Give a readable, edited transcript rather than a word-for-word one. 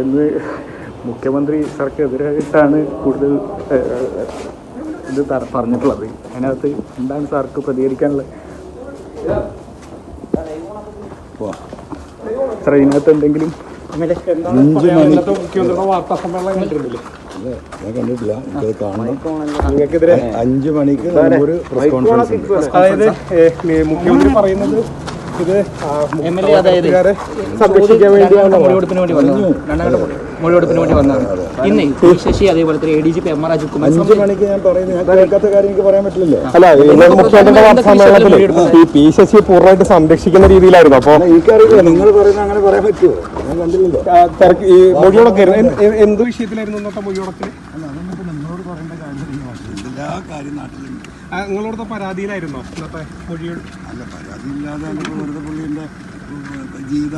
ഇന്ന് മുഖ്യമന്ത്രി സാർക്കെതിരായിട്ടാണ് കൂടുതൽ ഇത് പറഞ്ഞിട്ടുള്ളത്. അതിനകത്ത് എന്താണ് സാർക്ക് പ്രതികരിക്കാനുള്ളത്? സാർ ഇതിനകത്ത് എന്തെങ്കിലും മുഖ്യമന്ത്രിയുടെ വാർത്താ സമ്മേളനം കണ്ടിട്ടില്ല? ഞാൻ കണ്ടിട്ടില്ല, എനിക്കത് കാണണം. 5 മണിക്ക് ഒരു പ്രസ് കോൺഫറൻസ്. അതായത് മുഖ്യമന്ത്രി പറയുന്നത് ഇത് സംരക്ഷിക്കാൻ വേണ്ടിയാണ് മൊഴിയെടുപ്പിന് വേണ്ടി വന്നതാണ്. ഇന്ന് ശശി അതേപോലെ തന്നെ ADGP MR അജിത് കുമാർ 5 മണിക്ക് ഞാൻ പറയുന്നത്, ഞാൻ കേൾക്കാത്ത കാര്യം എനിക്ക് പറയാൻ പറ്റില്ലല്ലോ. അല്ല, മുഖ്യമന്ത്രിയുടെ വാർത്താ സമ്മേളനത്തിൽ ഈ പി ശശിയെ പൂർണ്ണമായിട്ട് സംരക്ഷിക്കുന്ന രീതിയിലായിരുന്നു. അപ്പോൾ എനിക്കറിയില്ല, നിങ്ങൾ പറയുന്നത് അങ്ങനെ പറയാൻ പറ്റുമോ? ഞാൻ കണ്ടില്ലല്ലോ. ഈ മൊഴിയോടൊക്കെ എന്ത് വിഷയത്തിലായിരുന്നു ഇന്നത്തെ മൊഴിയോടത്തിൽ? നിങ്ങളോട് പറയേണ്ട കാര്യം എല്ലാ കാര്യം നാട്ടിലുണ്ട്. നിങ്ങളോടത്തെ പരാതിയിലായിരുന്നോ ഇന്നത്തെ മൊഴിയോട്? അല്ല, പരാതിയില്ലാതെ വെറുതെ പുള്ളിൻ്റെ ജീവിത